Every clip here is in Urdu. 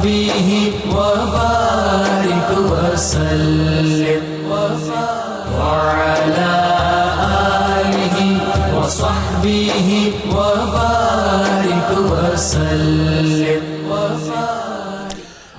وصحبه وبارك وسلم وعلى آله وصحبه وبارك وسلم.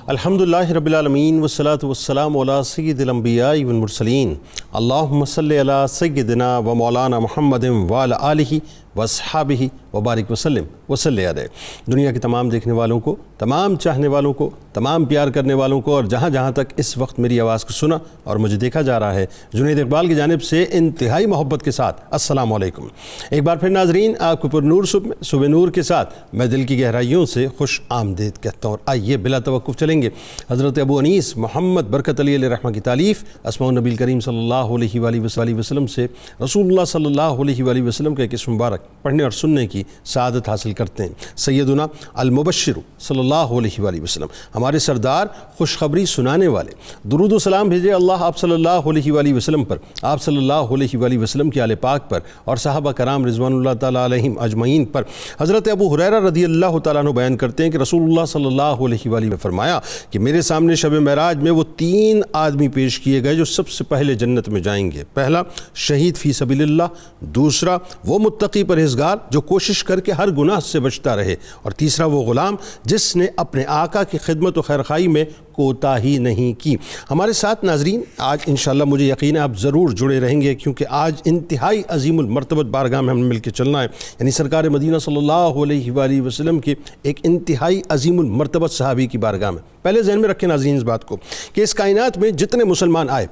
الحمدللہ رب العالمین والصلاة والسلام علی سید الانبیاء والمرسلین. اللہم صلی علی سیدنا و مولانا محمد وعلی آلہ واصحابہ وبارک وسلم وصلی علیہ. دنیا کے تمام دیکھنے والوں کو، تمام چاہنے والوں کو، تمام پیار کرنے والوں کو، اور جہاں جہاں تک اس وقت میری آواز کو سنا اور مجھے دیکھا جا رہا ہے، جنید اقبال کی جانب سے انتہائی محبت کے ساتھ السلام علیکم. ایک بار پھر ناظرین، آپ کو پر نور صبح نور کے ساتھ میں دل کی گہرائیوں سے خوش آمدید کہتا ہوں. آئیے بلا توقف چلیں گے حضرت ابو انیس محمد برکت علی علیہ رحمہ کی تالیف اسماء النبی کریم صلی اللہ علیہ وآلہ وسلم سے رسول اللہ صلی اللہ علیہ وآلہ وسلم کا ایک اسم مبارک پڑھنے اور سننے کی سعادت حاصل کرتے ہیں. سیدنا المبشر صلی اللہ علیہ وآلہ وسلم، ہمارے سردار، خوشخبری سنانے والے. درود و سلام بھیجے اللہ آپ صلی اللہ علیہ وآلہ وسلم پر، آپ صلی اللہ علیہ وآلہ وسلم کے آل پاک پر اور صحابہ کرام رضوان اللہ تعالیٰ علیہم اجمعین پر. حضرت ابو ہریرہ رضی اللہ تعالیٰ عنہ بیان کرتے ہیں کہ رسول اللہ صلی اللہ علیہ وآلہ نے فرمایا کہ میرے سامنے شب معراج میں وہ 3 آدمی پیش کیے گئے جو سب سے پہلے جنت میں جائیں گے. پہلا شہید فی سبیل اللہ، دوسرا وہ متقی پرہیزگار جو کوشش کر کے ہر گناہ سے بچتا رہے، اور تیسرا وہ غلام جس نے اپنے آقا کی خدمت و خیرخواہی میں کوتاہی نہیں کی. ہمارے ساتھ ناظرین آج انشاءاللہ مجھے یقین ہے آپ ضرور جڑے رہیں گے، کیونکہ آج انتہائی عظیم المرتبت بارگاہ میں ہم نے مل کے چلنا ہے. یعنی سرکار مدینہ صلی اللہ علیہ وآلہ وسلم کے ایک انتہائی عظیم المرتبت صحابی کی بارگاہ میں. پہلے ذہن میں رکھیں ناظرین اس بات کو کہ اس کائنات میں جتنے مسلمان آئے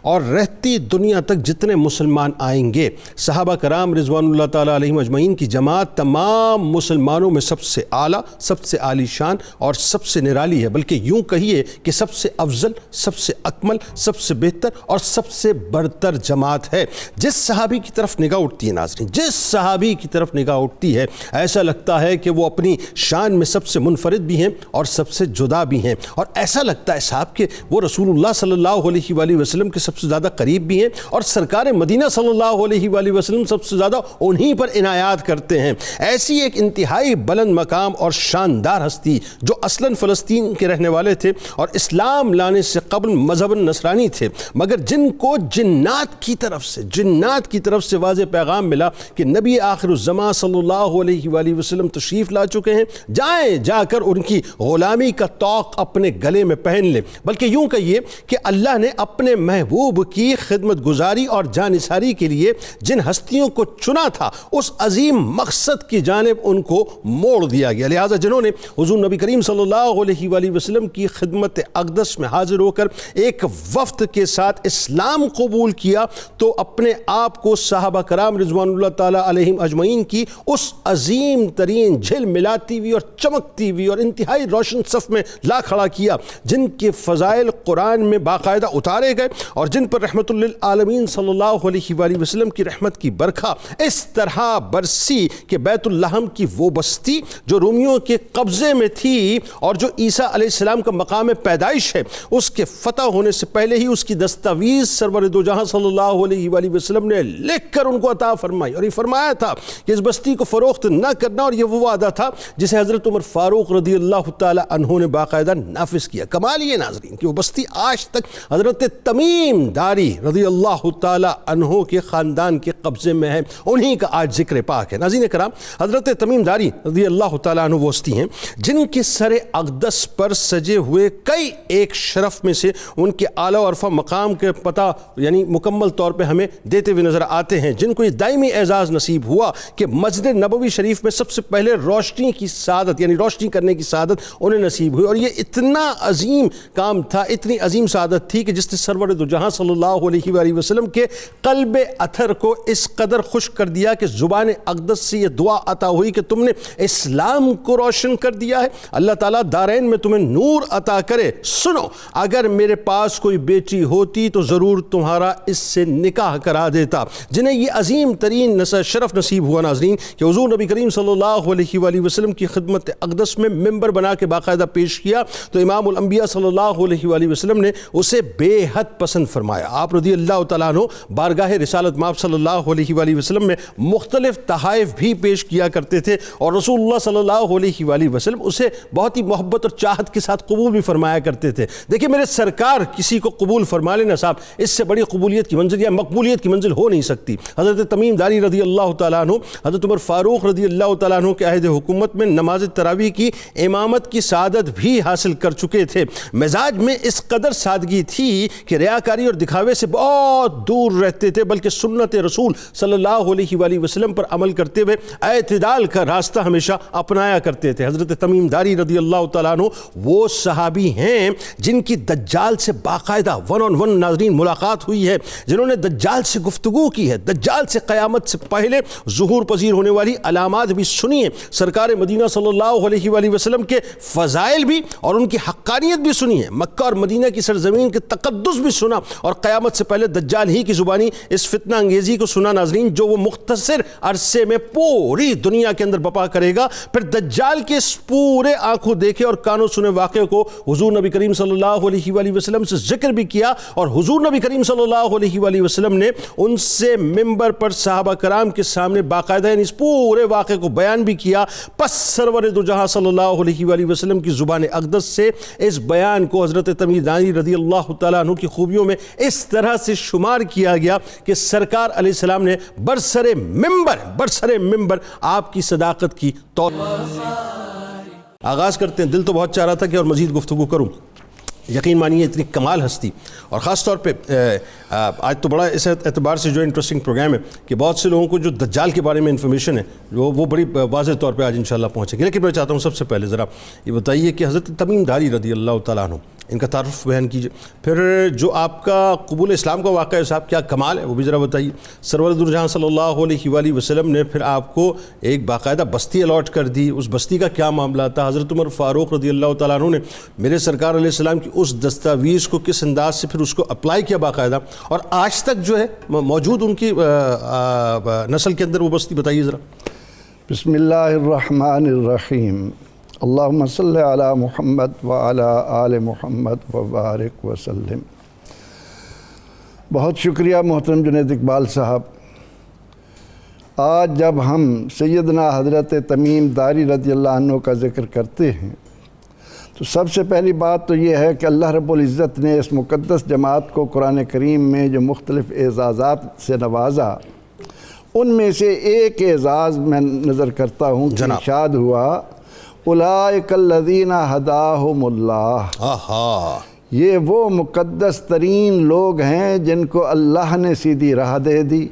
اور رہتی دنیا تک جتنے مسلمان آئیں گے، صحابہ کرام رضوان اللہ تعالیٰ علیہم اجمعین کی جماعت تمام مسلمانوں میں سب سے اعلیٰ، سب سے عالی شان اور سب سے نرالی ہے. بلکہ یوں کہیے کہ سب سے افضل، سب سے اکمل، سب سے بہتر اور سب سے برتر جماعت ہے. جس صحابی کی طرف نگاہ اٹھتی ہے ناظرین، جس صحابی کی طرف نگاہ اٹھتی ہے، ایسا لگتا ہے کہ وہ اپنی شان میں سب سے منفرد بھی ہیں اور سب سے جدا بھی ہیں. اور ایسا لگتا ہے صاحب کہ وہ رسول اللہ صلی اللہ علیہ وآلہ وسلم کے سب سے زیادہ قریب بھی ہیں، اور سرکار مدینہ صلی اللہ علیہ وآلہ وسلم سب سے زیادہ انہی پر عنایات کرتے ہیں. ایسی ایک انتہائی بلند مقام اور شاندار ہستی جو اصلاً فلسطین کے رہنے والے تھے اور اسلام لانے سے قبل مذہب نصرانی تھے، مگر جن کو جنات کی طرف سے واضح پیغام ملا کہ نبی آخر الزمان صلی اللہ علیہ وآلہ وسلم تشریف لا چکے ہیں، جا کر ان کی غلامی کا طوق اپنے گلے میں پہن لیں. بلکہ یوں کہیے کہ اللہ نے اپنے محبوب کی خدمت گزاری اور جانثاری کے لیے جن ہستیوں کو چنا تھا، اس عظیم مقصد کی جانب ان کو موڑ دیا گیا. لہٰذا جنہوں نے حضور نبی کریم صلی اللہ علیہ وآلہ وسلم کی خدمت اقدس میں حاضر ہو کر ایک وفد کے ساتھ اسلام قبول کیا، تو اپنے آپ کو صحابہ کرام رضوان اللہ تعالیٰ علیہم اجمعین کی اس عظیم ترین جھل ملاتی ہوئی اور چمکتی ہوئی اور انتہائی روشن صف میں لا کھڑا کیا، جن کے فضائل قرآن میں باقاعدہ اتارے گئے اور جن پر رحمت للعالمین صلی اللہ علیہ وآلہ وسلم کی رحمت کی برکھا اس طرح برسی کہ بیت اللحم کی وہ بستی جو رومیوں کے قبضے میں تھی اور جو عیسیٰ علیہ السلام کا مقام پیدائش ہے، اس کے فتح ہونے سے پہلے ہی اس کی دستاویز سرور دو جہاں صلی اللہ علیہ وآلہ وسلم نے لکھ کر ان کو عطا فرمائی، اور یہ فرمایا تھا کہ اس بستی کو فروخت نہ کرنا. اور یہ وہ وعدہ تھا جسے حضرت عمر فاروق رضی اللہ تعالی عنہ نے باقاعدہ نافذ کیا. کمال یہ ناظرین کہ وہ بستی آج تک حضرت تمیم داری رضی اللہ تعالی عنہ کے خاندان کے قبضے میں ہے، انہی کا آج ذکر پاک ہے. ناظرین کرام، حضرت تمیم داری رضی اللہ تعالی عنہ وہ ہستی ہیں جن کے سر اقدس پر سجے ہوئے کئی ایک شرف میں سے ان کے اعلیٰ و عرفہ مقام کے پتہ یعنی مکمل طور پہ ہمیں دیتے ہوئے نظر آتے ہیں، جن کو یہ دائمی اعزاز نصیب ہوا کہ مسجد نبوی شریف میں سب سے پہلے روشنی کی سعادت یعنی روشنی کرنے کی سعادت انہیں نصیب ہوئی. اور یہ اتنا عظیم کام تھا، اتنی عظیم سعادت تھی کہ جس نے سرور دو جہاں صلی اللہ علیہ وآلہ وسلم کے قلب اطہر کو اس قدر خوش کر دیا کہ زبان اقدس سے یہ دعا عطا ہوئی کہ تم نے اسلام کو روشن کر دیا ہے، اللہ تعالیٰ دارین میں تمہیں نور عطا عطا کرے۔ سنو، اگر میرے پاس کوئی بیٹی ہوتی تو ضرور تمہارا اس سے نکاح کرا دیتا۔ جنہیں یہ عظیم ترین شرف نصیب ہوا ناظرین کہ حضور نبی کریم صلی اللہ علیہ وآلہ وسلم کی خدمت اقدس میں ممبر بنا کے باقاعدہ پیش کیا تو امام الانبیاء صلی اللہ علیہ وآلہ وسلم نے اسے بے حد پسند فرمایا۔ آپ رضی اللہ تعالیٰ عنہ بارگاہ رسالت مآب صلی اللہ علیہ وآلہ وسلم میں مختلف تحائف بھی پیش کیا کرتے تھے اور رسول اللہ صلی اللہ علیہ وآلہ وسلم اسے بہت ہی محبت اور چاہت کے ساتھ قبول بھی فرمایا کرتے تھے۔ دیکھیں میرے سرکار کسی کو قبول فرما لینا صاحب، اس سے بڑی قبولیت کی منزل یا مقبولیت کی منزل ہو نہیں سکتی۔ حضرت تمیم داری رضی اللہ تعالیٰ عنہ حضرت عمر فاروق رضی اللہ تعالیٰ عنہ کے عہد حکومت میں نماز تراویح کی امامت کی سعادت بھی حاصل کر چکے تھے۔ مزاج میں اس قدر سادگی تھی کہ ریاکاری اور دکھاوے سے بہت دور رہتے تھے، بلکہ سنت رسول صلی اللہ علیہ وآلہ وسلم پر عمل کرتے ہوئے اعتدال کا راستہ ہمیشہ اپنایا کرتے تھے۔ حضرت تمیم داری رضی اللہ تعالیٰ عنہ وہ صحابی ہیں جن کی دجال سے باقاعدہ ون آن ون ناظرین ملاقات ہوئی ہے، جنہوں نے دجال سے گفتگو کی ہے، دجال سے قیامت سے پہلے ظہور پذیر ہونے والی علامات بھی سنی ہیں، سرکار مدینہ صلی اللہ علیہ وآلہ وسلم کے فضائل بھی اور ان کی حقانیت بھی سنی ہے، مکہ اور مدینہ کی سرزمین کے تقدس بھی سنا اور قیامت سے پہلے دجال ہی کی زبانی اس فتنہ انگیزی کو سنا ناظرین جو وہ مختصر عرصے میں پوری دنیا کے اندر بپا کرے گا۔ پھر دجال کے اس پورے آنکھوں دیکھے اور کانوں سنے واقعے کو حضور نبی کریم صلی اللہ علیہ وآلہ وسلم سے ذکر بھی کیا اور حضور نبی کریم صلی اللہ علیہ وآلہ وسلم نے ان سے ممبر پر صحابہ کرام کے سامنے باقاعدہ اس پورے واقعے کو بیان بھی کیا۔ پس سرور دو جہاں صلی اللہ علیہ وآلہ وسلم کی زبان اقدس سے اس بیان کو حضرت تمیم داری رضی اللہ تعالیٰ عنہ کی خوبیوں میں اس طرح سے شمار کیا گیا کہ سرکار علیہ السلام نے برسر ممبر آپ کی صداقت کی آغاز کرتے ہیں۔ دل تو بہت چاہ رہا تھا کہ اور مزید گفتگو کروں، یقین مانیے اتنی کمال ہستی اور خاص طور پہ آج تو بڑا اس اعتبار سے جو انٹرسٹنگ پروگرام ہے کہ بہت سے لوگوں کو جو دجال کے بارے میں انفارمیشن ہے وہ بڑی واضح طور پہ آج انشاءاللہ پہنچے گی۔ لیکن میں چاہتا ہوں سب سے پہلے ذرا یہ بتائیے کہ حضرت تمیم داری رضی اللہ تعالیٰ عنہ ان کا تعارف بیان کیجئے، پھر جو آپ کا قبول اسلام کا واقعہ ہے صاحب کیا کمال ہے وہ بھی ذرا بتائیے۔ سرور دو جہاں صلی اللہ علیہ وآلہ وسلم نے پھر آپ کو ایک باقاعدہ بستی الاٹ کر دی، اس بستی کا کیا معاملہ تھا؟ حضرت عمر فاروق رضی اللہ تعالیٰ عنہ نے میرے سرکار علیہ السلام کی اس دستاویز کو کس انداز سے پھر اس کو اپلائی کیا باقاعدہ اور آج تک جو ہے موجود ان کی نسل کے اندر وہ بستی بتائیے ذرا۔ بسم اللہ الرحمن الرحیم، اللہم صلی علی محمد وعلی آل محمد وبارک وسلم۔ بہت شکریہ محترم جنید اقبال صاحب۔ آج جب ہم سیدنا حضرت تمیم داری رضی اللہ عنہ کا ذکر کرتے ہیں تو سب سے پہلی بات تو یہ ہے کہ اللہ رب العزت نے اس مقدس جماعت کو قرآن کریم میں جو مختلف اعزازات سے نوازا، ان میں سے ایک اعزاز میں نظر کرتا ہوں کہ ارشاد ہوا اولئک الذین ہداہم اللہ۔ یہ وہ مقدس ترین لوگ ہیں جن کو اللہ نے سیدھی راہ دے دی۔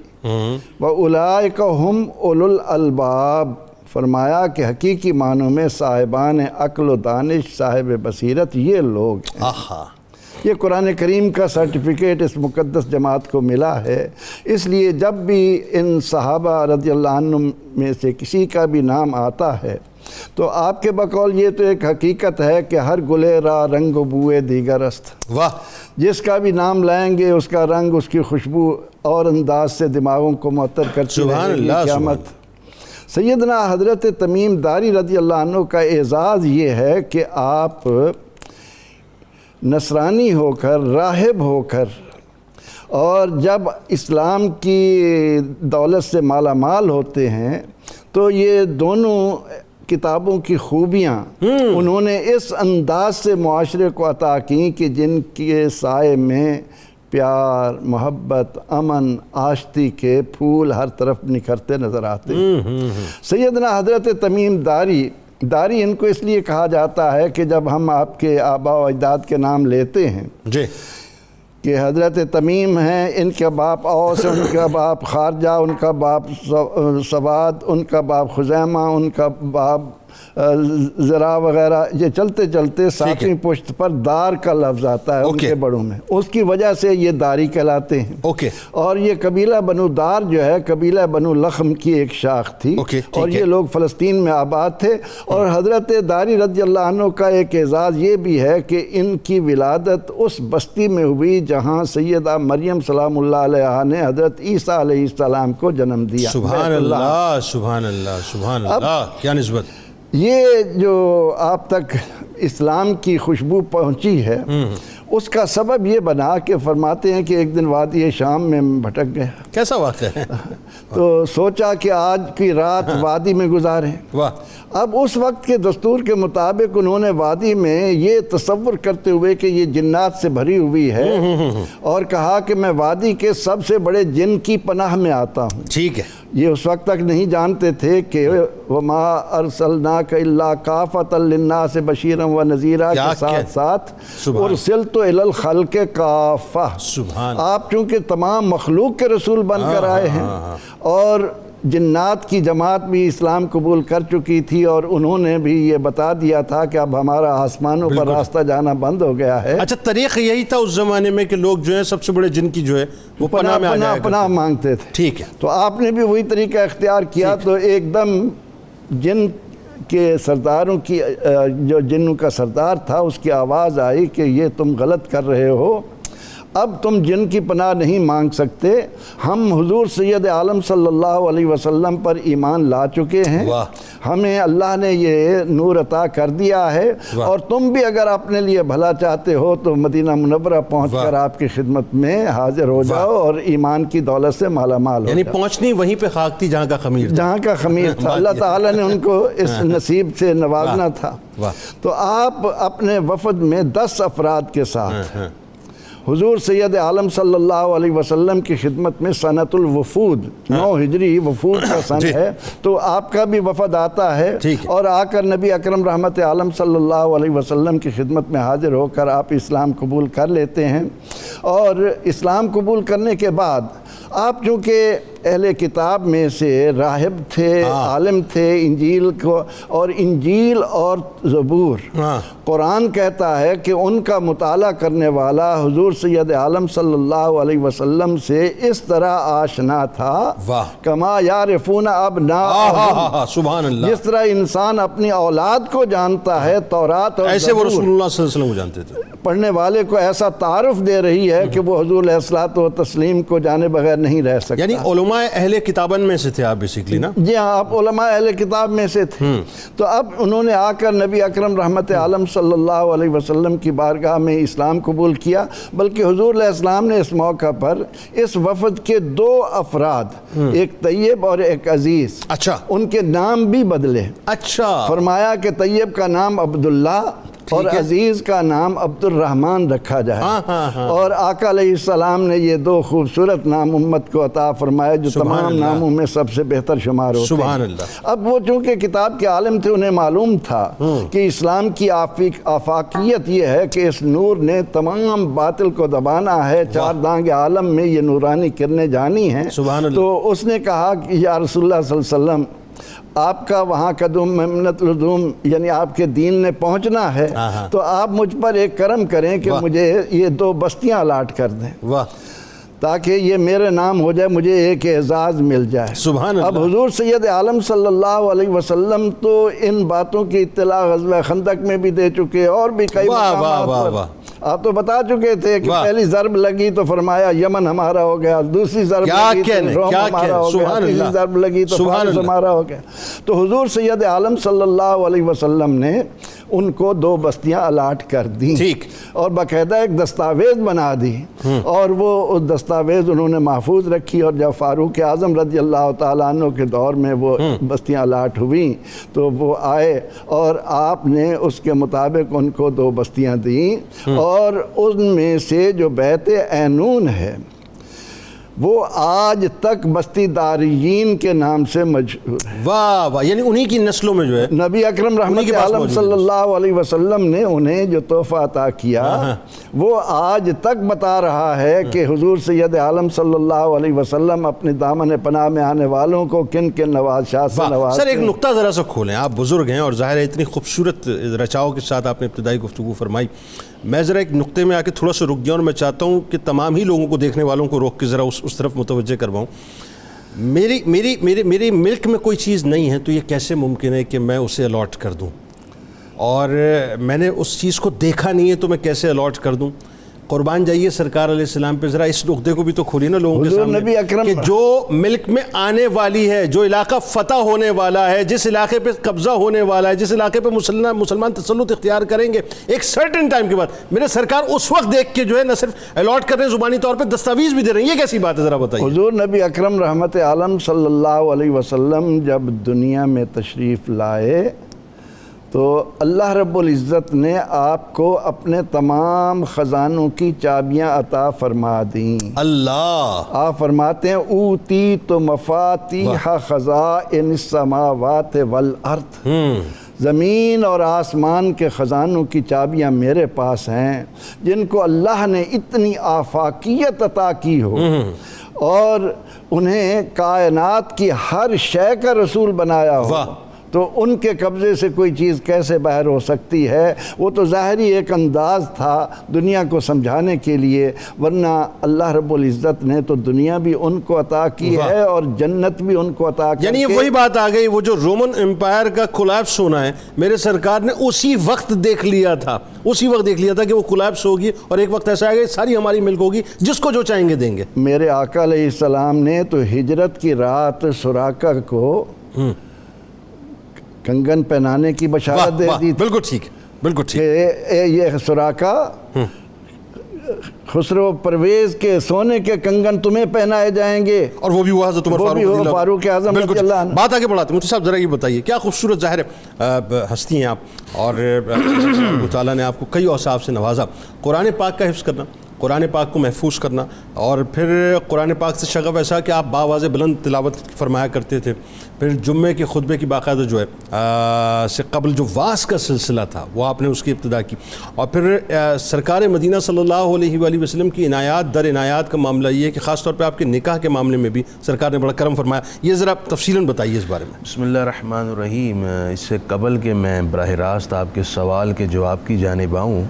وَأُولَئِكَ هُمْ أُولُو الْأَلْبَابِ، فرمایا کہ حقیقی معنوں میں صاحبان عقل و دانش، صاحب بصیرت یہ لوگ ہیں۔ یہ قرآن کریم کا سرٹیفکیٹ اس مقدس جماعت کو ملا ہے، اس لیے جب بھی ان صحابہ رضی اللہ عنہم میں سے کسی کا بھی نام آتا ہے تو آپ کے بقول یہ تو ایک حقیقت ہے کہ ہر گلے را رنگ و بوئے دیگر است۔ واہ، جس کا بھی نام لائیں گے اس کا رنگ، اس کی خوشبو اور انداز سے دماغوں کو معطر کرتی رہے گی قیامت۔ سیدنا حضرت تمیم داری رضی اللہ عنہ کا اعزاز یہ ہے کہ آپ نصرانی ہو کر، راہب ہو کر، اور جب اسلام کی دولت سے مالا مال ہوتے ہیں تو یہ دونوں کتابوں کی خوبیاں انہوں نے اس انداز سے معاشرے کو عطا کی کہ جن کے سائے میں پیار، محبت، امن، آشتی کے پھول ہر طرف نکھرتے نظر آتے ہیں۔ سیدنا حضرت تمیم داری ان کو اس لیے کہا جاتا ہے کہ جب ہم آپ کے آباء و اجداد کے نام لیتے ہیں کہ حضرت تمیم ہیں، ان کا باپ اوس، ان کا باپ خارجہ، ان کا باپ سواد، ان کا باپ خزیمہ، ان کا باپ ذرا وغیرہ، یہ چلتے چلتے 7ویں پشت پر دار کا لفظ آتا ہے ان کے بڑوں میں، اس کی وجہ سے یہ داری کہلاتے ہیں۔ اور یہ قبیلہ بنو دار جو ہے قبیلہ بنو لخم کی ایک شاخ تھی، اور یہ لوگ فلسطین میں آباد تھے۔ اور حضرت داری رضی اللہ عنہ کا ایک اعزاز یہ بھی ہے کہ ان کی ولادت اس بستی میں ہوئی جہاں سیدہ مریم سلام اللہ علیہا نے حضرت عیسیٰ علیہ السلام کو جنم دیا۔ سبحان اللہ، سبحان اللہ، سبحان اللہ، کیا نسبت! یہ جو آپ تک اسلام کی خوشبو پہنچی ہے اس کا سبب یہ بنا کہ فرماتے ہیں کہ ایک دن وادی شام میں بھٹک گئے۔ کیسا واقعہ ہے؟ تو سوچا کہ آج کی رات وادی میں گزاریں۔ اب اس وقت کے دستور کے مطابق انہوں نے وادی میں یہ تصور کرتے ہوئے کہ یہ جنات سے بھری ہوئی ہے اور کہا کہ میں وادی کے سب سے بڑے جن کی پناہ میں آتا ہوں۔ ٹھیک ہے، یہ اس وقت تک نہیں جانتے تھے کہ وما ارسلناک الا کافۃ للناس بشیرا ونذیرا کے ساتھ ساتھ ارسلت الی الخلق کافہ، آپ چونکہ تمام مخلوق کے رسول بن کر آئے ہیں، اور جنات کی جماعت بھی اسلام قبول کر چکی تھی اور انہوں نے بھی یہ بتا دیا تھا کہ اب ہمارا آسمانوں پر راستہ جانا بند ہو گیا ہے۔ اچھا، طریق یہی تھا اس زمانے میں کہ لوگ جو ہیں سب سے بڑے جن کی جو ہے وہ پناہ میں آ جایا کرتے پناہ مانگتے تھے۔ ٹھیک ہے، تو آپ نے بھی وہی طریقہ اختیار کیا۔ تو ایک دم جن کے سرداروں کی جو جنوں کا سردار تھا اس کی آواز آئی کہ یہ تم غلط کر رہے ہو، اب تم جن کی پناہ نہیں مانگ سکتے، ہم حضور سید عالم صلی اللہ علیہ وسلم پر ایمان لا چکے ہیں، ہمیں اللہ نے یہ نور عطا کر دیا ہے، اور تم بھی اگر اپنے لیے بھلا چاہتے ہو تو مدینہ منورہ پہنچ کر آپ کی خدمت میں حاضر ہو جاؤ اور ایمان کی دولت سے مالا مال ہو جاؤ۔ یعنی پہنچنی وہیں پہ خاک تھی جہاں کا خمیر تھا، جہاں کا خمیر تھا، اللہ تعالیٰ نے ان کو اس نصیب سے نوازنا تھا۔ تو آپ اپنے وفد میں 10 افراد کے ساتھ حضور سید عالم صلی اللہ علیہ وسلم کی خدمت میں سنۃ الوفود 9 ہجری وفود کا سن ہے، تو آپ کا بھی وفد آتا ہے اور آ کر نبی اکرم رحمت عالم صلی اللہ علیہ وسلم کی خدمت میں حاضر ہو کر آپ اسلام قبول کر لیتے ہیں۔ اور اسلام قبول کرنے کے بعد آپ چونکہ اہل کتاب میں سے راہب تھے، عالم تھے، انجیل اور زبور، قرآن کہتا ہے کہ ان کا مطالعہ کرنے والا حضور سید عالم صلی اللہ علیہ وسلم سے اس طرح آشنا تھا کما یعرفون ابناءہم، سبحان اللہ، جس طرح انسان اپنی اولاد کو جانتا ہے تورات اور ایسے وہ زبور رسول اللہ صلی اللہ علیہ وسلم کو جانتے تھے۔ پڑھنے والے کو ایسا تعارف دے رہی ہے کہ وہ حضور علیہ الصلوۃ والتسلیم کو جانے بغیر نہیں رہ سکتا۔ یعنی علماء اہل کتابن میں سے تھے آپ بیسیکلی نا؟ جی ہاں، آپ علماء اہل کتاب میں سے تھے۔ تو اب انہوں نے آ کر نبی اکرم رحمت عالم صلی اللہ علیہ وسلم کی بارگاہ میں اسلام قبول کیا، بلکہ حضور علیہ السلام نے اس موقع پر اس وفد کے 2 افراد، ایک طیب اور ایک عزیز، ان کے نام بھی بدلے۔ فرمایا کہ طیب کا نام عبداللہ اور عزیز کا نام عبد الرحمن رکھا جائے، اور آقا علیہ السلام نے یہ 2 خوبصورت نام امت کو عطا فرمائے جو تمام ناموں میں سب سے بہتر شمار ہوتے ہیں۔ سبحان اللہ۔ اب وہ چونکہ کتاب کے عالم تھے، انہیں معلوم تھا کہ اسلام کی آفاقیت یہ ہے کہ اس نور نے تمام باطل کو دبانا ہے، 4 دانگ عالم میں یہ نورانی کرنے جانی ہیں۔ تو اس نے کہا کہ یا رسول اللہ صلی اللہ علیہ وسلم، آپ کا وہاں قدوم ممنت الدوم یعنی آپ کے دین نے پہنچنا ہے، تو آپ مجھ پر ایک کرم کریں کہ مجھے یہ 2 بستیاں الاٹ کر دیں تاکہ یہ میرے نام ہو جائے، مجھے ایک اعزاز مل جائے۔ سبحان اللہ۔ اب حضور سید عالم صلی اللہ علیہ وسلم تو ان باتوں کی اطلاع غزوہ خندق میں بھی دے چکے اور بھی کئی مقامات پر آپ تو بتا چکے تھے کہ پہلی ضرب لگی تو فرمایا یمن ہمارا ہو گیا، دوسری ضرب لگی تو روم ہمارا ہو گیا، تیسری ضرب لگی تو فارس ہمارا ہو گیا۔ تو حضور سید عالم صلی اللہ علیہ وسلم نے ان کو 2 بستیاں الاٹ کر دیں اور باقاعدہ ایک دستاویز بنا دی، اور وہ دستاویز انہوں نے محفوظ رکھی، اور جب فاروق اعظم رضی اللہ تعالیٰ عنہ کے دور میں وہ بستیاں الاٹ ہوئیں تو وہ آئے اور آپ نے اس کے مطابق ان کو 2 بستیاں دیں، اور ان میں سے جو بیت اینون ہے وہ آج تک بستی داریین کے نام سے مشہور ہے۔ واہ واہ، یعنی انہی کی نسلوں میں جو ہے نبی اکرم انہی رحمت کے پاس عالم موجود صلی ہے۔ اللہ علیہ وسلم نے انہیں جو تحفہ عطا کیا وہ آج تک بتا رہا ہے کہ حضور سید عالم صلی اللہ علیہ وسلم اپنے دامن پناہ میں آنے والوں کو کن کن نوازشات سے واہ نوازتے سر، ایک ہیں۔ نقطہ ذرا سا کھولیں، آپ بزرگ ہیں اور ظاہر ہے اتنی خوبصورت رچاؤ کے ساتھ آپ نے ابتدائی گفتگو فرمائی۔ میں ذرا ایک نقطے میں آ کے تھوڑا سا رک گیا اور میں چاہتا ہوں کہ تمام ہی لوگوں کو، دیکھنے والوں کو روک کے ذرا اس طرف متوجہ کرواؤں۔ میری ملک میں کوئی چیز نہیں ہے تو یہ کیسے ممکن ہے کہ میں اسے الاٹ کر دوں، اور میں نے اس چیز کو دیکھا نہیں ہے تو میں کیسے الاٹ کر دوں؟ قربان جائیے سرکار علیہ السلام پہ، ذرا اس نقطے کو بھی تو کھولیے نا لوگوں کے حضور نبی سامنے اکرم کہ جو ملک میں آنے والی ہے، جو علاقہ فتح ہونے والا ہے، جس علاقے پہ قبضہ ہونے والا ہے، جس علاقے پہ مسلمان تسلط اختیار کریں گے ایک سرٹن ٹائم کے بعد، میرے سرکار اس وقت دیکھ کے جو ہے نہ صرف الاٹ کر رہے ہیں زبانی طور پہ، دستاویز بھی دے رہے ہیں، یہ کیسی بات ہے ذرا بتائیے؟ حضور نبی اکرم رحمت عالم صلی اللہ علیہ وسلم جب دنیا میں تشریف لائے تو اللہ رب العزت نے آپ کو اپنے تمام خزانوں کی چابیاں عطا فرما دیں۔ اللہ، آپ فرماتے ہیں اوتی تو مفاتیح خزائن السماوات والارض، زمین اور آسمان کے خزانوں کی چابیاں میرے پاس ہیں، جن کو اللہ نے اتنی آفاقیت عطا کی ہو اور انہیں کائنات کی ہر شے کا رسول بنایا ہو، تو ان کے قبضے سے کوئی چیز کیسے باہر ہو سکتی ہے؟ وہ تو ظاہری ایک انداز تھا دنیا کو سمجھانے کے لیے، ورنہ اللہ رب العزت نے تو دنیا بھی ان کو عطا کی ہے اور جنت بھی ان کو عطا کی۔ یعنی یہ وہی بات آ گئی، وہ جو رومن امپائر کا کولیپس ہونا ہے میرے سرکار نے اسی وقت دیکھ لیا تھا کہ وہ کولیپس ہوگی، اور ایک وقت ایسا آئے گا ساری ہماری ملک ہوگی، جس کو جو چاہیں گے دیں گے۔ میرے آقا علیہ السلام نے تو ہجرت کی رات سراقہ کو کنگن پہنانے کی بشارت دے دی تھی۔ بالکل ٹھیک، بالکل ٹھیک، کہ یہ سراقہ خسرو پرویز کے سونے کے کنگن تمہیں پہنائے جائیں گے، اور وہ بھی وہ حضرت عمر فاروق اعظم رضی اللہ عنہ۔ بات آگے بڑھاتے ہیں مفتی صاحب، ذرا یہ بتائیے، کیا خوبصورت ظاہر ہستی ہیں آپ، اور اللہ تعالیٰ نے آپ کو کئی اوصاف سے نوازا۔ قرآن پاک کا حفظ کرنا، قرآن پاک کو محفوظ کرنا، اور پھر قرآن پاک سے شغف ایسا کہ آپ باواز بلند تلاوت فرمایا کرتے تھے، پھر جمعے کے خطبے کی باقاعدہ جو ہے سے قبل جو واس کا سلسلہ تھا وہ آپ نے اس کی ابتدا کی، اور پھر سرکار مدینہ صلی اللہ علیہ وآلہ وسلم کی عنایات در عنایات کا معاملہ یہ ہے کہ خاص طور پہ آپ کے نکاح کے معاملے میں بھی سرکار نے بڑا کرم فرمایا، یہ ذرا تفصیلاً بتائیے اس بارے میں۔ بسم اللہ الرحمن الرحیم۔ اس سے قبل کہ میں براہ راست آپ کے سوال کے جواب کی جانب آؤں،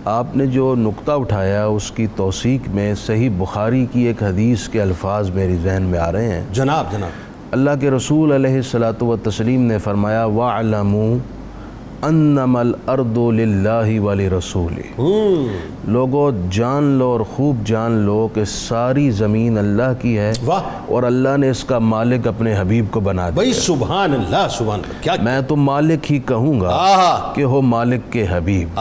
آپ نے جو نقطہ اٹھایا اس کی توثیق میں صحیح بخاری کی ایک حدیث کے الفاظ میری ذہن میں آ رہے ہیں۔ جناب اللہ کے رسول علیہ الصلاۃ والتسلیم نے فرمایا وَاعْلَمُوا أَنَّمَا الْأَرْضُ لِلَّهِ وَلِرَسُولِهِ، لوگو جان لو اور خوب جان لو کہ ساری زمین اللہ کی ہے، اور اللہ نے اس کا مالک اپنے حبیب کو بنا دیا۔ بھائی سبحان اللہ، سبحان اللہ، کیا میں تو مالک ہی کہوں گا کہ ہو مالک کے حبیب،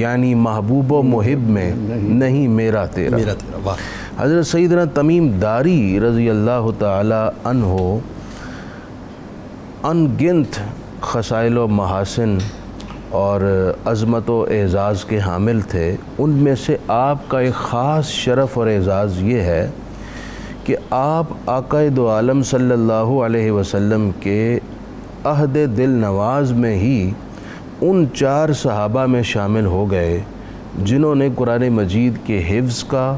یعنی محبوب و محب میں نہیں میرا تیرا۔ حضرت سیدنا تمیم داری رضی اللہ تعالی عنہ ان گنت خصائل و محاسن اور عظمت و اعزاز کے حامل تھے، ان میں سے آپ کا ایک خاص شرف اور اعزاز یہ ہے کہ آپ آقا دو عالم صلی اللہ علیہ وسلم کے عہد دل نواز میں ہی ان 4 صحابہ میں شامل ہو گئے جنہوں نے قرآن مجید کے حفظ کا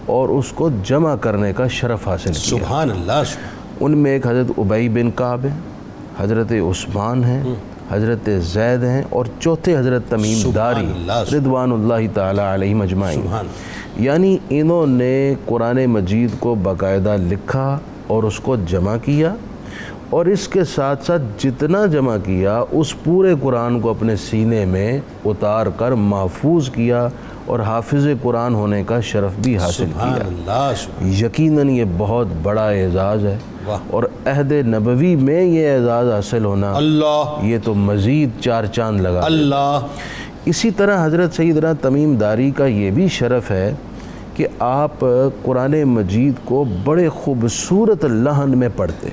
اور اس کو جمع کرنے کا شرف حاصل کیا۔ سبحان اللہ۔ ان میں ایک حضرت ابی بن کعب ہیں، حضرت عثمان ہیں، حضرت زید ہیں، اور چوتھے حضرت تمیم داری رضوان اللہ تعالی علیہم اجمعین۔ یعنی انہوں نے قرآن مجید کو باقاعدہ لکھا اور اس کو جمع کیا، اور اس کے ساتھ ساتھ جتنا جمع کیا اس پورے قرآن کو اپنے سینے میں اتار کر محفوظ کیا اور حافظ قرآن ہونے کا شرف بھی حاصل کیا۔ یقیناً یہ بہت بڑا اعزاز ہے، اور عہد نبوی میں یہ اعزاز حاصل ہونا یہ تو مزید 4 چاند لگا۔ اسی طرح حضرت سیدنا تمیم داری کا یہ بھی شرف ہے کہ آپ قرآن مجید کو بڑے خوبصورت لحن میں پڑھتے،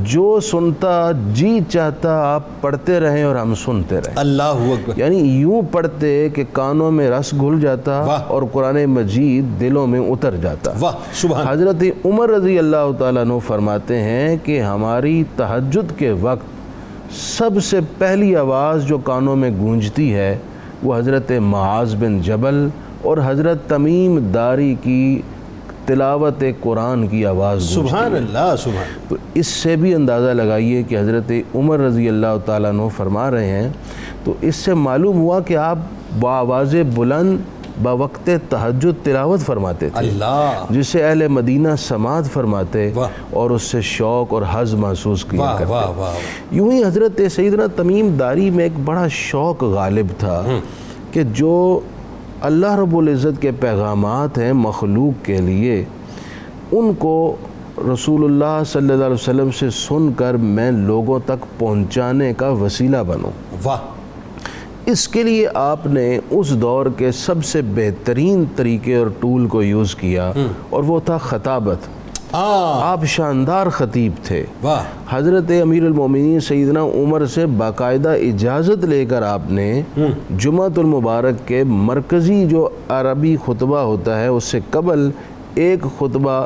جو سنتا جی چاہتا آپ پڑھتے رہیں اور ہم سنتے رہیں۔ اللہ اکبر۔ یعنی یوں پڑھتے کہ کانوں میں رس گھل جاتا اور قرآن مجید دلوں میں اتر جاتا۔ واہ سبحان۔ حضرت عمر رضی اللہ تعالیٰ عنہ فرماتے ہیں کہ ہماری تہجد کے وقت سب سے پہلی آواز جو کانوں میں گونجتی ہے وہ حضرت معاذ بن جبل اور حضرت تمیم داری کی تلاوت قرآن کی آواز گونجتی ہے۔ سبحان اللہ سبحان۔ تو اس سے بھی اندازہ لگائیے کہ حضرت عمر رضی اللہ تعالیٰ عنہ فرما رہے ہیں، تو اس سے معلوم ہوا کہ آپ بآواز بلند بوقت تہجد تلاوت فرماتے تھے، اللہ، جسے اہل مدینہ سماعت فرماتے اور اس سے شوق اور حظ محسوس کیا کرتے۔ واہ واہ۔ یوں ہی حضرت سیدنا تمیم داری میں ایک بڑا شوق غالب تھا کہ جو اللہ رب العزت کے پیغامات ہیں مخلوق کے لیے، ان کو رسول اللہ صلی اللہ علیہ وسلم سے سن کر میں لوگوں تک پہنچانے کا وسیلہ بنوں۔ واہ۔ اس کے لیے آپ نے اس دور کے سب سے بہترین طریقے اور ٹول کو یوز کیا، اور وہ تھا خطابت۔ آپ شاندار خطیب تھے۔ واہ۔ حضرت امیر المومنین سیدنا عمر سے باقاعدہ اجازت لے کر آپ نے جمعۃ المبارک کے مرکزی جو عربی خطبہ ہوتا ہے اس سے قبل ایک خطبہ،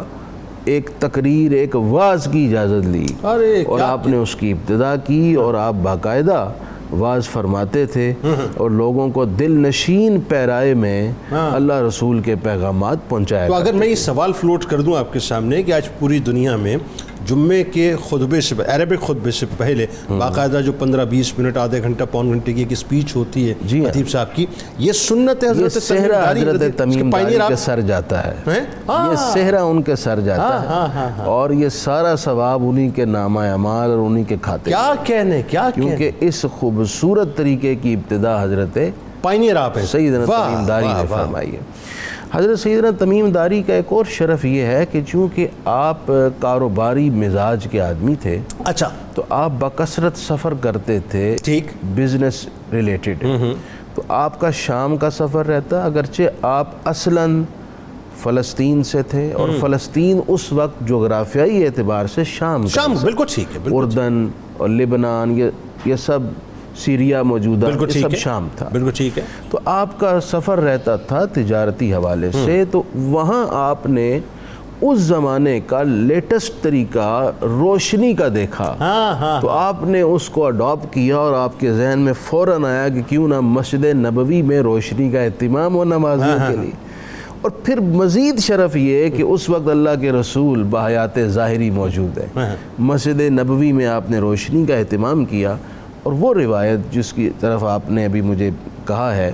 ایک تقریر، ایک وعظ کی اجازت لی، اور آپ نے اس کی ابتدا کی، اور آپ باقاعدہ واز فرماتے تھے اور لوگوں کو دل نشین پیرائے میں اللہ رسول کے پیغامات پہنچایا۔ تو اگر میں یہ سوال فلوٹ کر دوں آپ کے سامنے کہ آج پوری دنیا میں جمعے کے خطبے سے، عربک خطبے سے پہلے باقاعدہ جو 15-20 منٹ، آدھے گھنٹہ، پون گھنٹے کی ایک اسپیچ ہوتی ہے خطیب صاحب کی، یہ سنت ہے حضرت تمیم داری کے سر جاتا ہے، یہ صحرا ان کے سر جاتا ہے، اور یہ سارا ثواب انہی کے نامہ اعمال اور انہی کے کھاتے، کیا کہنے، کیا کیونکہ اس خوبصورت طریقے کی ابتدا حضرت پائنیئر آپ ہیں سیدنا تمیم داری نے فرمائی ہے۔ حضرت سیدنا تمیم داری کا ایک اور شرف یہ ہے کہ چونکہ آپ کاروباری مزاج کے آدمی تھے، اچھا، تو آپ بکثرت سفر کرتے تھے، ٹھیک، بزنس ریلیٹڈ، تو آپ کا شام کا سفر رہتا، اگرچہ آپ اصلاً فلسطین سے تھے، اور فلسطین اس وقت جغرافیائی اعتبار سے شام بالکل ٹھیک ہے، اردن اور لبنان، یہ سب سیریا موجودہ، یہ سب شام تھا، بالکل ٹھیک ہے۔ تو آپ کا سفر رہتا تھا تجارتی حوالے سے، تو وہاں آپ نے اس زمانے کا لیٹسٹ طریقہ روشنی کا دیکھا، تو آپ نے اس کو اڈاپٹ کیا، اور آپ کے ذہن میں فوراً آیا کہ کیوں نہ مسجد نبوی میں روشنی کا اہتمام ہو نمازیوں کے لیے۔ اور پھر مزید شرف یہ کہ اس وقت اللہ کے رسول بحیات ظاہری موجود ہے، مسجد نبوی میں آپ نے روشنی کا اہتمام کیا، اور وہ روایت جس کی طرف آپ نے ابھی مجھے کہا ہے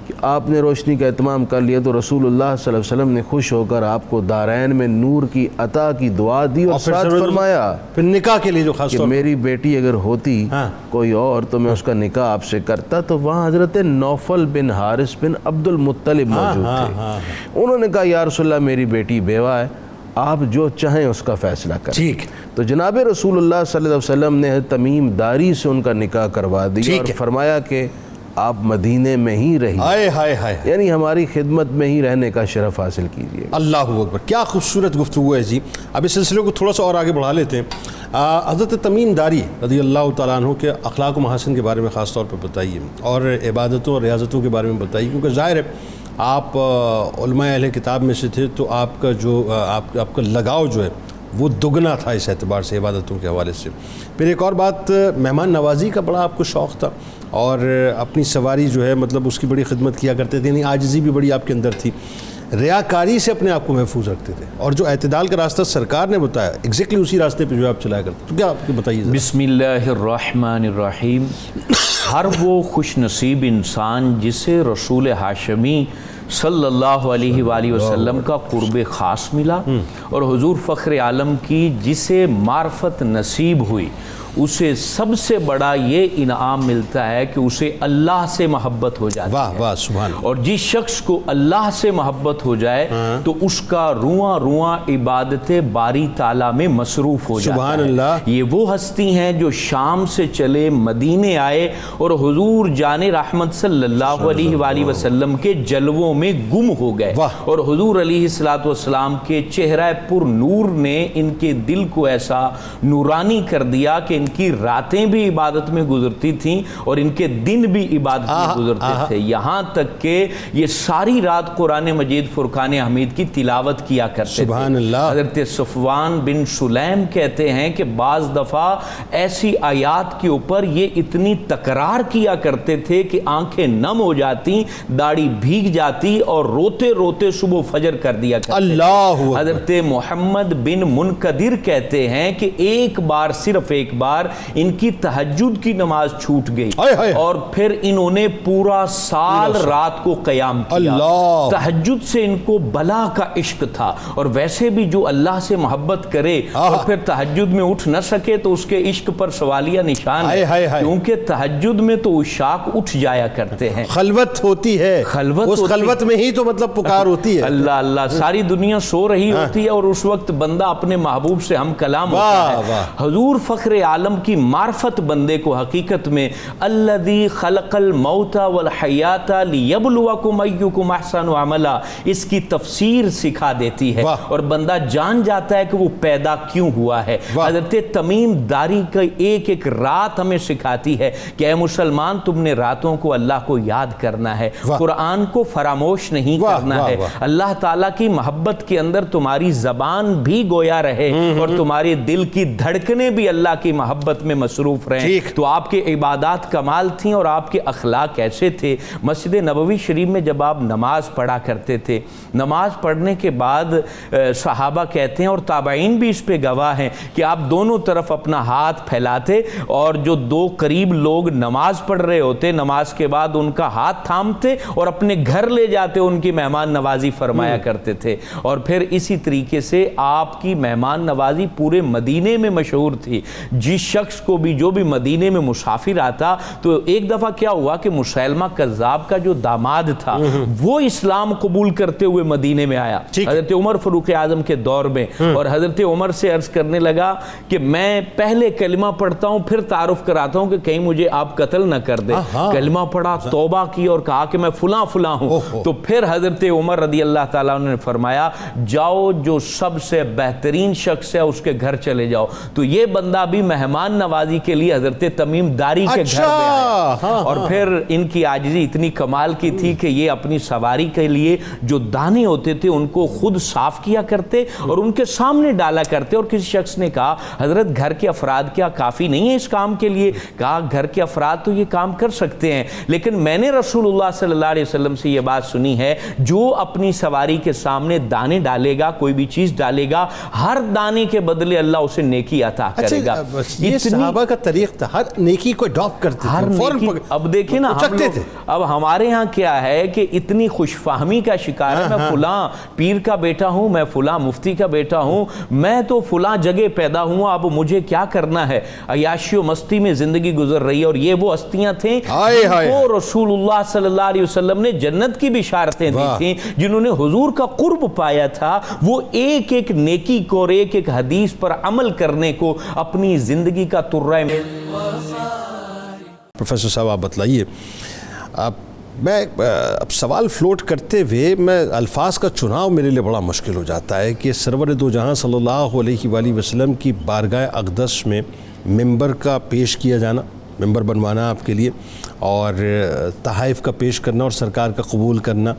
کہ آپ نے روشنی کا اہتمام کر لیا، تو رسول اللہ صلی اللہ علیہ وسلم نے خوش ہو کر آپ کو دارین میں نور کی عطا کی دعا دی، اور ساتھ فرمایا پھر نکاح کے لیے جو خاص کہ میری بیٹی اگر ہوتی کوئی اور تو میں اس کا نکاح آپ سے کرتا۔ تو وہاں حضرت نوفل بن حارث بن عبد المطلب موجود تھے، انہوں نے کہا یا رسول اللہ میری بیٹی بیوہ ہے، آپ جو چاہیں اس کا فیصلہ کریں۔ ٹھیک۔ تو جناب رسول اللہ صلی اللہ علیہ وسلم نے تمیم داری سے ان کا نکاح کروا دیا، اور فرمایا کہ آپ مدینے میں ہی رہیے، یعنی ہماری خدمت میں ہی رہنے کا شرف حاصل کیجیے۔ اللہ اکبر، کیا خوبصورت گفتگو ہے جی۔ اب اس سلسلے کو تھوڑا سا اور آگے بڑھا لیتے ہیں۔ حضرت تمیم داری رضی اللہ تعالیٰ عنہ کے اخلاق و محاسن کے بارے میں خاص طور پر بتائیے، اور عبادتوں اور ریاضتوں کے بارے میں بتائیے، کیونکہ ظاہر ہے آپ علماء اہل کتاب میں سے تھے، تو آپ کا جو آپ کا لگاؤ جو ہے وہ دگنا تھا اس اعتبار سے عبادتوں کے حوالے سے۔ پھر ایک اور بات، مہمان نوازی کا بڑا آپ کو شوق تھا، اور اپنی سواری جو ہے مطلب اس کی بڑی خدمت کیا کرتے تھے، یعنی عاجزی بھی بڑی آپ کے اندر تھی، ریاکاری سے اپنے آپ کو محفوظ رکھتے تھے، اور جو اعتدال کا راستہ سرکار نے بتایا ایگزیکٹلی اسی راستے پہ جو آپ چلایا کرتے، تو کیا آپ کو بتائیے ذرا۔ بسم اللہ الرحمن الرحیم۔ ہر وہ خوش نصیب انسان جسے رسول ہاشمی صلی اللہ علیہ وآلہ وسلم کا قرب خاص ملا، اور حضور فخر عالم کی جسے معرفت نصیب ہوئی، اسے سب سے بڑا یہ انعام ملتا ہے کہ اسے اللہ سے محبت ہو جاتی واہ ہے. واہ سبحان. اور جس شخص کو اللہ سے محبت ہو جائے تو اس کا رواں رواں عبادت باری تعالیٰ میں مصروف ہو جاتا سبحان ہے. اللہ. یہ وہ ہستی ہیں جو شام سے چلے مدینے آئے اور حضور جان رحمت صلی اللہ علیہ وآلہ وسلم کے جلووں میں گم ہو گئے, اور حضور علیہ الصلوۃ والسلام کے چہرہ پر نور نے ان کے دل کو ایسا نورانی کر دیا کہ ان کی راتیں بھی عبادت میں گزرتی تھیں اور ان کے دن بھی عبادت میں گزرتے تھے, یہاں تک کہ یہ ساری رات قرآن مجید فرقان حمید کی تلاوت کیا کرتے تھے. سبحان اللہ. حضرت صفوان بن سلیم کہتے ہیں کہ بعض دفعہ ایسی آیات کے اوپر یہ اتنی تکرار کیا کرتے تھے کہ آنکھیں نم ہو جاتی, داڑھی بھیگ جاتی اور روتے روتے صبح فجر کر دیا کرتے. اللہ. حضرت محمد بن منقدر کہتے ہیں کہ ایک بار, صرف ایک بار ان کی تہجد کی نماز چھوٹ گئی اور پھر انہوں نے پورا سال رات کو قیام کیا. تہجد سے ان کو بلا کا عشق تھا, اور ویسے بھی جو اللہ سے محبت کرے اور پھر تہجد میں اٹھ نہ سکے تو اس کے عشق پر سوالیہ نشان ہے, کیونکہ تہجد میں تو عشاق اٹھ جایا کرتے ہیں. خلوت ہوتی ہے, اس خلوت میں ہی تو مطلب پکار ہوتی ہے. اللہ اللہ, ساری دنیا سو رہی ہوتی ہے اور اس وقت بندہ اپنے محبوب سے ہم کلام ہوتا ہے. حضور فخر عالم کی معرفت بندے کو حقیقت میں الذی خلق الموت والحیات لیبلوکم ایکم احسن عملا, اس کی تفسیر سکھا دیتی ہے اور بندہ جان جاتا ہے کہ وہ پیدا کیوں ہوا ہے. حضرت تمیم داری کا ایک ایک رات ہمیں سکھاتی ہے کہ اے مسلمان, تم نے راتوں کو اللہ کو یاد کرنا ہے, قرآن کو فراموش نہیں کرنا ہے. اللہ تعالیٰ کی محبت کے اندر تمہاری زبان بھی گویا رہے اور تمہارے دل کی دھڑکنے بھی اللہ کی محبت میں مصروف رہیں. تو آپ کے عبادات کمال تھیں اور آپ کے اخلاق ایسے تھے. مسجد نبوی شریف میں جب آپ نماز پڑھا کرتے تھے, نماز پڑھنے کے بعد صحابہ کہتے ہیں اور تابعین بھی اس پہ گواہ ہیں کہ آپ دونوں طرف اپنا ہاتھ پھیلاتے اور جو دو قریب لوگ نماز پڑھ رہے ہوتے, نماز کے بعد ان کا ہاتھ تھامتے اور اپنے گھر لے جاتے, ان کی مہمان نوازی فرمایا کرتے تھے. اور پھر اسی طریقے سے آپ کی مہمان نوازی پورے مدینے میں مشہور تھی. جس شخص کو بھی جو بھی مدینے میں مسافر آتا تو ایک دفعہ کیا ہوا کہ مسیلمہ کذاب کا جو داماد تھا وہ اسلام قبول کرتے ہوئے مدینے میں آیا حضرت عمر فاروق اعظم کے دور میں, اور حضرت عمر سے عرض کرنے لگا کہ میں پہلے کلمہ پڑھتا ہوں پھر تعارف کراتا ہوں کہ کہیں مجھے آپ قتل نہ کر دیں. کلمہ پڑھا, توبہ کی اور کہا کہ میں فلاں فلاں ہوں. تو پھر حضرت عمر رضی اللہ تعالیٰ نے فرمایا جاؤ جو سب سے بہترین شخص ہے اس کے گھر چلے جاؤ. تو یہ بندہ بھی مہمان نوازی کے لیے حضرت تمیم داری کے گھر میں آیا, اور پھر ان کی عاجزی اتنی کمال کی تھی کہ یہ اپنی سواری کے لیے جو دانے ہوتے تھے ان کو خود صاف کیا کرتے اور ان کے سامنے ڈالا کرتے. اور کسی شخص نے کہا حضرت گھر کے افراد کیا کافی نہیں ہے اس کام کے لیے؟ کہا گھر کے افراد تو یہ کام کر سکتے ہیں, لیکن میں نے رسول اللہ صلی اللہ علیہ وسلم سے یہ بات سنی ہے جو اپنی سواری کے سامنے دانے ڈالے گا, کوئی بھی چیز ڈالے گا, ہر دانے کے بدلے اللہ اسے نیکی عطا کرے گا. یہ صحابہ کا طریق تھا, ہر نیکی کو اڈاپٹ کرتے تھے. اب دیکھیں نا اب ہمارے ہاں کیا ہے کہ اتنی خوش فہمی کا شکار ہے, میں فلاں پیر کا بیٹا ہوں, میں فلاں مفتی کا بیٹا ہوں, میں تو فلاں جگہ پیدا ہوں, اب مجھے کیا کرنا ہے. عیاشی و مستی میں زندگی گزر رہی ہے. اور یہ وہ ہستیاں تھیں وہ رسول اللہ صلی اللہ علیہ وسلم نے جنت کی بشارتیں دی تھیں, جنہوں نے حضور کا قرب پایا تھا. وہ ایک ایک نیکی کو اور ایک ایک حدیث پر عمل کرنے کو اپنی زندگی کا ترہ میں. پروفیسر صاحب آپ بتلائیے, میں اب سوال فلوٹ کرتے ہوئے میں الفاظ کا چناؤ میرے لیے بڑا مشکل ہو جاتا ہے کہ سرور دو جہاں صلی اللہ علیہ وآلہ وسلم کی بارگاہ اقدس میں ممبر کا پیش کیا جانا, ممبر بنوانا آپ کے لیے, اور تحائف کا پیش کرنا اور سرکار کا قبول کرنا,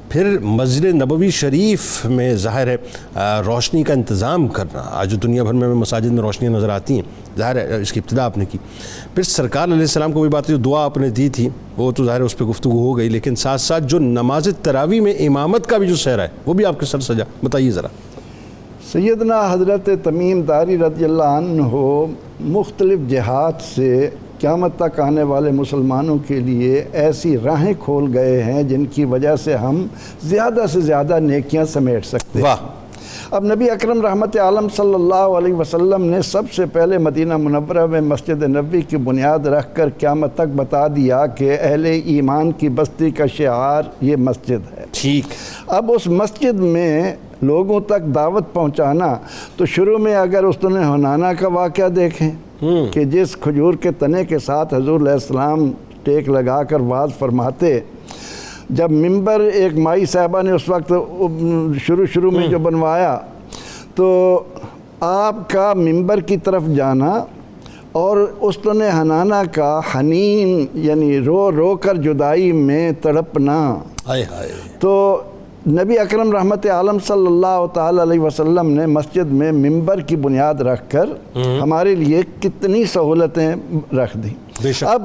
پھر مسجد نبوی شریف میں ظاہر ہے روشنی کا انتظام کرنا. آج جو دنیا بھر میں مساجد میں روشنیاں نظر آتی ہیں, ظاہر ہے اس کی ابتدا آپ نے کی. پھر سرکار علیہ السلام کو بھی بات جو دعا آپ نے دی تھی وہ تو ظاہر ہے اس پہ گفتگو ہو گئی, لیکن ساتھ ساتھ جو نماز تراویح میں امامت کا بھی جو سہرا ہے وہ بھی آپ کے سر سجا, بتائیے ذرا. سیدنا حضرت تمیم داری رضی اللہ عنہ مختلف جہات سے قیامت تک آنے والے مسلمانوں کے لیے ایسی راہیں کھول گئے ہیں جن کی وجہ سے ہم زیادہ سے زیادہ نیکیاں سمیٹ سکتے ہیں. اب نبی اکرم رحمت عالم صلی اللہ علیہ وسلم نے سب سے پہلے مدینہ منورہ میں مسجد نبوی کی بنیاد رکھ کر قیامت تک بتا دیا کہ اہل ایمان کی بستی کا شعار یہ مسجد ہے. ٹھیک. اب اس مسجد میں لوگوں تک دعوت پہنچانا، تو شروع میں اگر استن حنانہ کا واقعہ دیکھیں کہ جس کھجور کے تنے کے ساتھ حضور علیہ السلام ٹیک لگا کر واز فرماتے، جب ممبر ایک مائی صاحبہ نے اس وقت شروع میں جو بنوایا، تو آپ کا ممبر کی طرف جانا اور استن حنانہ کا حنین یعنی رو رو کر جدائی میں تڑپنا. تو نبی اکرم رحمت عالم صلی اللہ تعالی علیہ وسلم نے مسجد میں ممبر کی بنیاد رکھ کر ہمارے لیے کتنی سہولتیں رکھ دیں. اب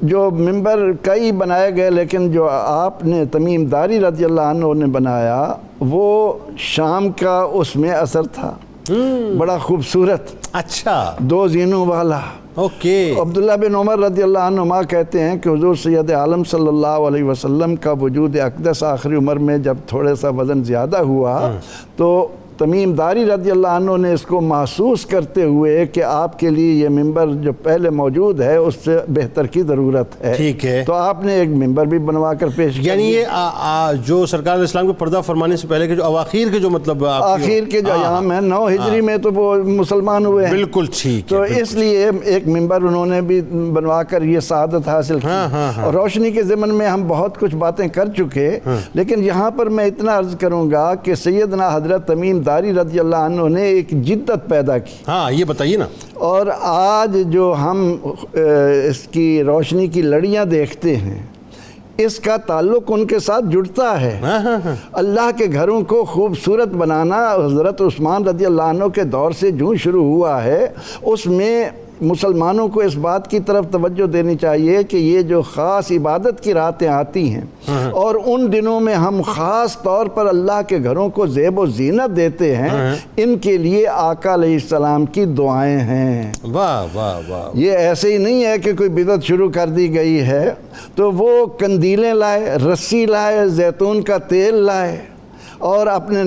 جو ممبر کئی بنائے گئے، لیکن جو آپ نے تمیم داری رضی اللہ عنہ نے بنایا وہ شام کا اس میں اثر تھا، بڑا خوبصورت، اچھا، 2 زینوں والا. اوکے. عبداللہ بن عمر رضی اللہ عنہما کہتے ہیں کہ حضور سید عالم صلی اللہ علیہ وسلم کا وجود اقدس آخری عمر میں جب تھوڑے سا وزن زیادہ ہوا تو تمیم داری رضی اللہ عنہ نے اس کو محسوس کرتے ہوئے کہ آپ کے لیے یہ ممبر جو پہلے موجود ہے اس سے بہتر کی ضرورت ہے. ٹھیک ہے. تو آپ نے ایک ممبر بھی بنوا کر پیش کیا. یعنی یہ جو سرکار علیہ السلام کو پردہ فرمانے سے پہلے کے جو اواخیر کے جو مطلب آخر کے جو ایام ہیں 9 ہجری میں تو وہ مسلمان ہوئے ہیں. بالکل ٹھیک. تو اس لیے ایک ممبر انہوں نے بھی بنوا کر یہ سعادت حاصل کی. اور روشنی کے ضمن میں ہم بہت کچھ باتیں کر چکے، لیکن یہاں پر میں اتنا عرض کروں گا کہ سیدنا حضرت تمیم داری رضی اللہ عنہ نے ایک جدت پیدا کی. ہاں، یہ بتائیے نا. اور آج جو ہم اس کی روشنی کی لڑیاں دیکھتے ہیں، اس کا تعلق ان کے ساتھ جڑتا ہے. اللہ کے گھروں کو خوبصورت بنانا حضرت عثمان رضی اللہ عنہ کے دور سے جو شروع ہوا ہے، اس میں مسلمانوں کو اس بات کی طرف توجہ دینی چاہیے کہ یہ جو خاص عبادت کی راتیں آتی ہیں اور ان دنوں میں ہم خاص طور پر اللہ کے گھروں کو زیب و زینت دیتے ہیں، ان کے لیے آقا علیہ السلام کی دعائیں ہیں. واہ واہ واہ. یہ ایسے ہی نہیں ہے کہ کوئی بدعت شروع کر دی گئی ہے. تو وہ قندیلیں لائے، رسی لائے، زیتون کا تیل لائے اور اپنے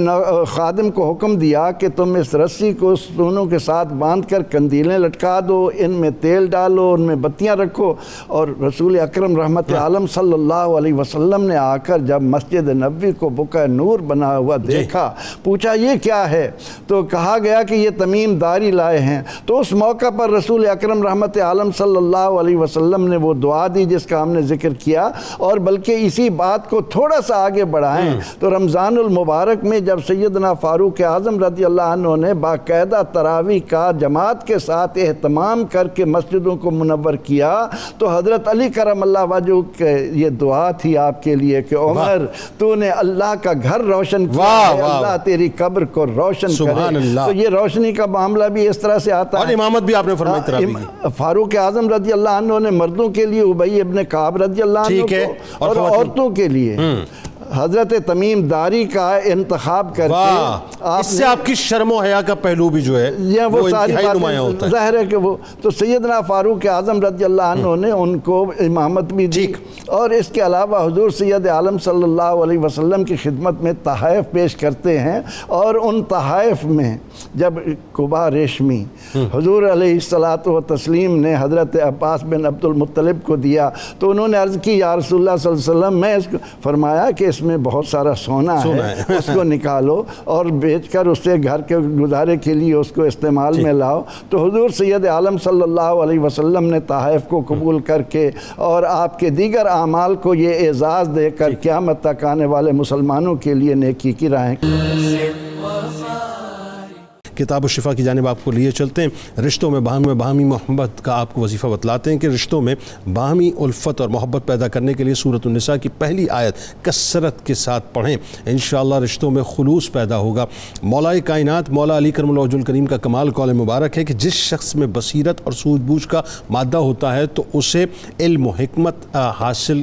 خادم کو حکم دیا کہ تم اس رسی کو ستونوں کے ساتھ باندھ کر قندیلیں لٹکا دو، ان میں تیل ڈالو، ان میں بتیاں رکھو. اور رسول اکرم رحمت عالم صلی اللہ علیہ وسلم نے آ کر جب مسجد نبوی کو بقع نور بنا ہوا دیکھا، پوچھا یہ کیا ہے؟ تو کہا گیا کہ یہ تمیم داری لائے ہیں. تو اس موقع پر رسول اکرم رحمت عالم صلی اللہ علیہ وسلم نے وہ دعا دی جس کا ہم نے ذکر کیا. اور بلکہ اسی بات کو تھوڑا سا آگے بڑھائیں تو رمضان مبارک میں جب سیدنا فاروق اعظم رضی اللہ عنہ نے باقاعدہ تراویح کا جماعت کے ساتھ اہتمام کر کے مسجدوں کو منور کیا، تو حضرت علی کرم اللہ وجہہ کے یہ دعا تھی آپ کے لیے کہ عمر تو نے اللہ کا گھر روشن کیا ہے، اللہ تیری قبر کو روشن کرے. تو یہ روشنی کا معاملہ بھی اس طرح سے آتا ہے. اور امامت بھی آپ نے فرمائی تراویح کی. فاروق اعظم رضی اللہ عنہ نے مردوں کے لیے ابی ابن کعب رضی اللہ عنہ کو، اور عورتوں کے لیے حضرت تمیم داری کا انتخاب کر کے اس سے آپ کی شرم و حیا کا پہلو بھی جو ہے وہ ساری نمایاں ہوتا ہے. ظاہر ہے کہ وہ تو سیدنا فاروق اعظم رضی اللہ عنہ نے ان کو امامت بھی دی. اور اس کے علاوہ حضور سید عالم صلی اللہ علیہ وسلم کی خدمت میں تحائف پیش کرتے ہیں. اور ان تحائف میں جب قبا ریشمی حضور علیہ الصلاۃ والتسلیم نے حضرت عباس بن عبد المطلب کو دیا تو انہوں نے عرض کی یا رسول اللہ صلی اللہ علیہ وسلم، میں اس کو فرمایا کہ اس میں بہت سارا سونا ہے، اس کو نکالو اور بیچ کر اس سے گھر کے گزارے کے لیے اس کو استعمال میں لاؤ. تو حضور سید عالم صلی اللہ علیہ وسلم نے تحائف کو قبول کر کے اور آپ کے دیگر اعمال کو یہ اعزاز دے کر قیامت تک آنے والے مسلمانوں کے لیے نیکی کی راہیں. کتاب الشفا کی جانب آپ کو لیے چلتے ہیں. رشتوں میں باہمی محبت کا آپ کو وظیفہ بتلاتے ہیں کہ رشتوں میں باہمی الفت اور محبت پیدا کرنے کے لیے سورۃ النساء کی پہلی آیت کثرت کے ساتھ پڑھیں. انشاءاللہ رشتوں میں خلوص پیدا ہوگا. مولا کائنات مولا علی کرم اللہ وجہ الکریم کا کمال قول مبارک ہے کہ جس شخص میں بصیرت اور سوجھ بوجھ کا مادہ ہوتا ہے تو اسے علم و حکمت حاصل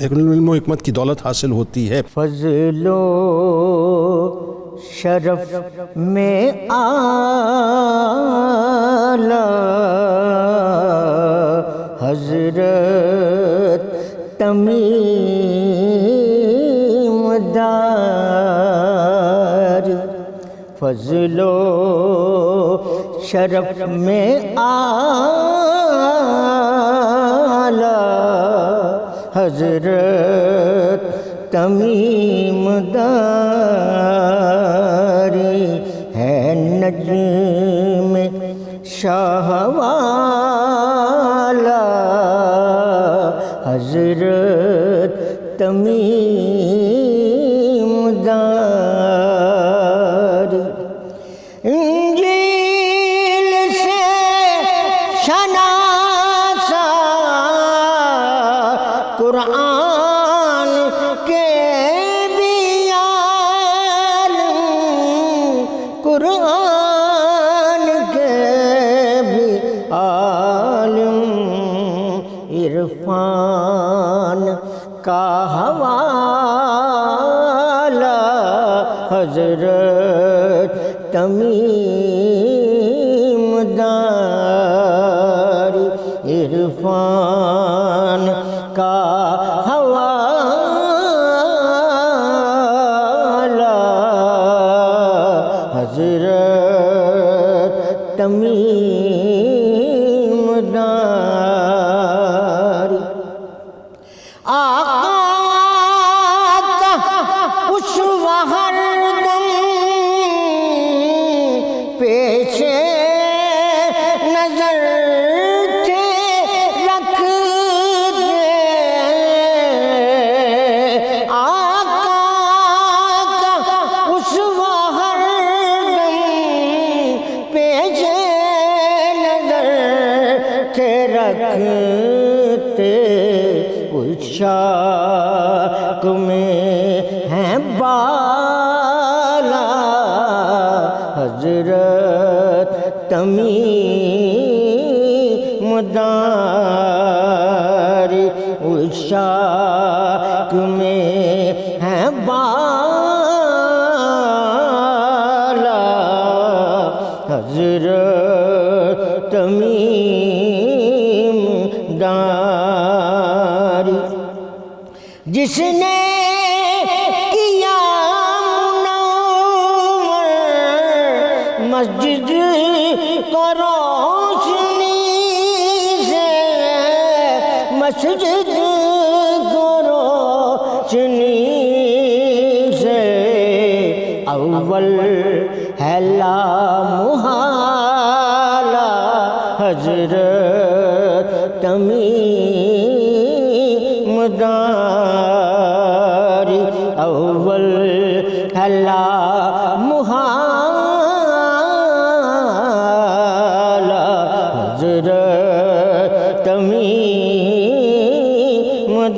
علم و حکمت کی دولت حاصل ہوتی ہے. فضل و شرف میں اعلیٰ حضرت تمیم دار فضل و شرف میں اعلیٰ حضرت تمیم داری ہے نجم شاہ والا حضرت تمیم داری انجیل سے شناسا قرآن کے بھی عالم قرآن کے بھی عالم عرفان کا حوالہ حضرت تمیم داری عرفان کا حوالہ حضرت تمیم داری آقا کا اسوہ ہر دم پیش نظر تھے رکھتے آقا کا اسوہ ہر دم پیش نظر تھے رکھتے شاک میں ہیں بالا حضرت تمیم داری شاک میں ہیں بالا حضرت تمیم داری جس نے کیا منور مسجد کو روشنی سے مسجد کو روشنی سے اول ہے لامحالہ حضرت تمیم داری اول ہے لامحالہ حضرت تمیم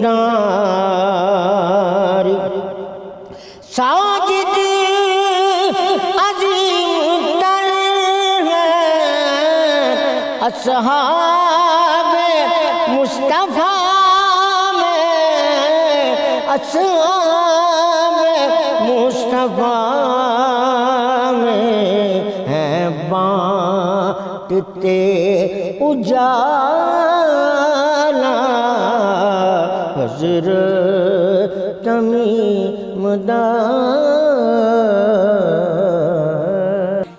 داری ساجد عظیم تر ہے اصحاب مصطفیٰ میں اصحاب مصطفیٰ میں ہیں بانٹتے اجالا حضرت تمیم داری